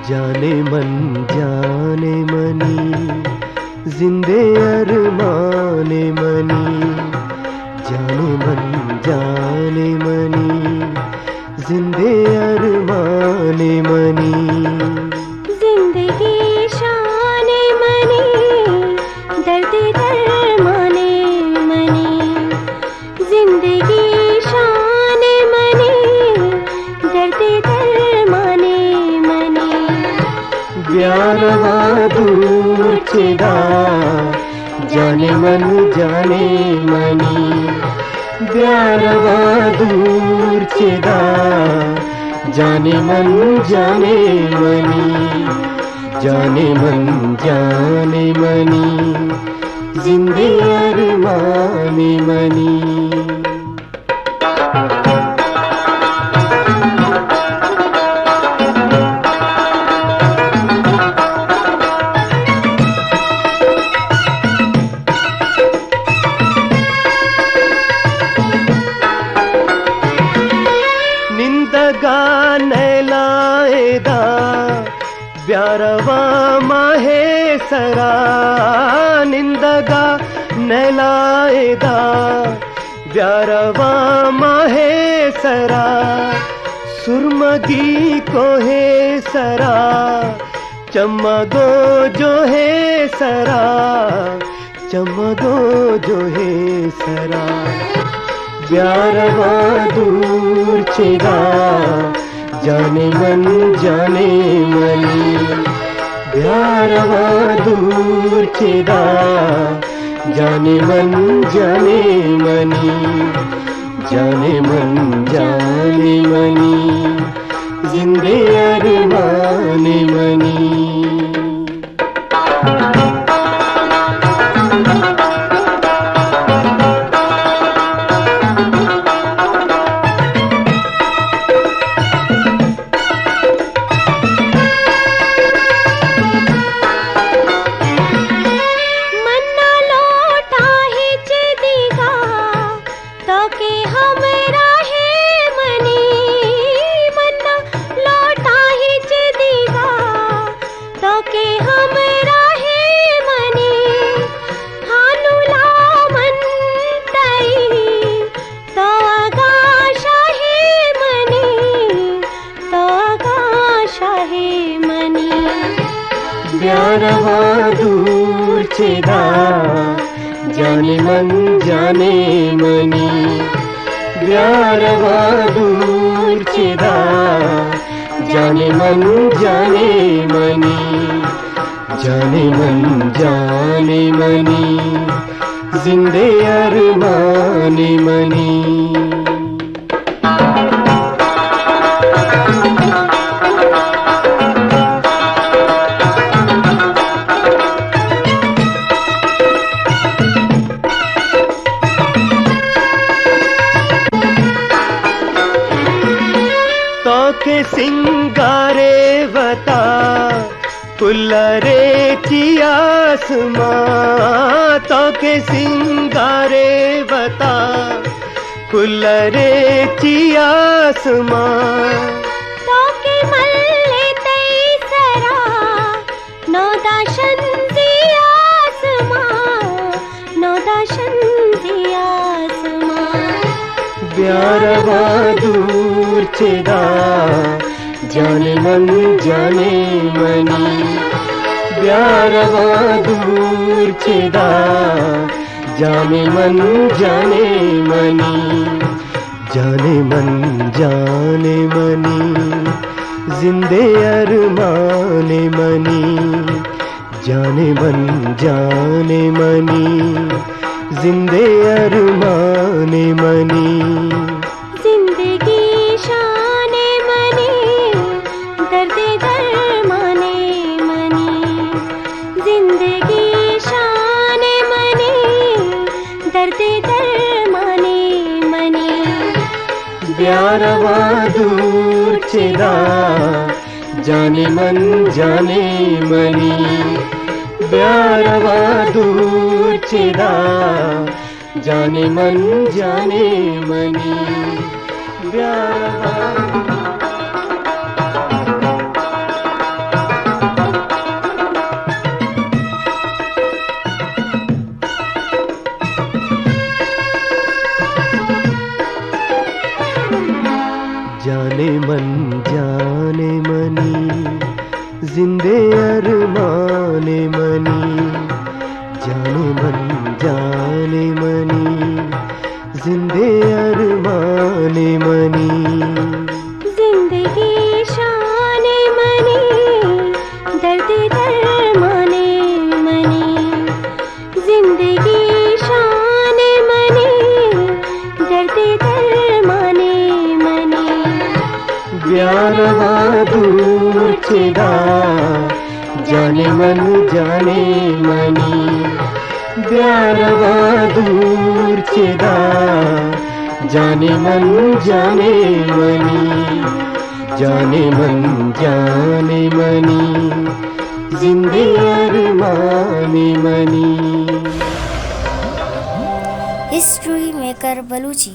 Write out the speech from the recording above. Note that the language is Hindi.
जाने मनी जिंदे अरमाने मनी, जाने मनी जिंदे अरमाने मनी। जिंदगी शाने मनी दर्द दरमाने मनी, जिंदगी शाने मनी दर्द दरमाने मनी। ग्यारवा दूर छेदा जाने मनी, ग्यारवा दूर छेदा जाने मनी, जाने मनी जिंदे अरमाने मनी। निंदगा नैलाएदा ब्यारवा माहे सरा, निंदगा नैलाएदा ब्यारवा माहे सरा। सुरमगी को है सरा चमगो जो है सरा, चमगो जो है सरा। ग्यारवा दूर छेदा जाने मनी, ग्यारवा दूर छेदा जाने मनी, जाने मनी जिंदे अरमाने मनी। ग्यारवा दूर छेदा जाने मनी, ग्यारवा दूर छेदा जाने मनी, जाने मनी जिंदे अरमाने मनी। के सिंगारे वता कुल्लरे चियासमा, तो के सिंगारे वता कुल्लरे चियासमा। तो के मल्ले तैसरा नौदाशन जियासमा, नौदाशन जियासमा। ग्यारवा दूर छेदा जाने मनी, ग्यारवा दूर छेदा जाने मनी, जाने मनी जिंदे अरमाने मनी, जाने मनी जिंदे अरमाने मनी। जिंदगी शाने मनी दर्द दरमाने मनी, जिंदगी शाने मनी दर्द दरमाने प्यारवा दूर छेदा जाने मन जाने मनी प्यारवा दूर छेदा जाने मन जाने मनी प्यारवा जाने मनी जिंदे अरमाने मनी जाने मनी जिंदे अरमाने मनी जिंदगी शाने मनी दर्द दरमाने मनी जिंदगी शाने मनी दर्द दरमाने मनी प्यारवा दूर छेदा जाने मन जाने मनी प्यारवा दूर छेदा जाने मन जाने मनी जाने मन जाने मनी जिंदे अरमाने मनी। History maker Balochi.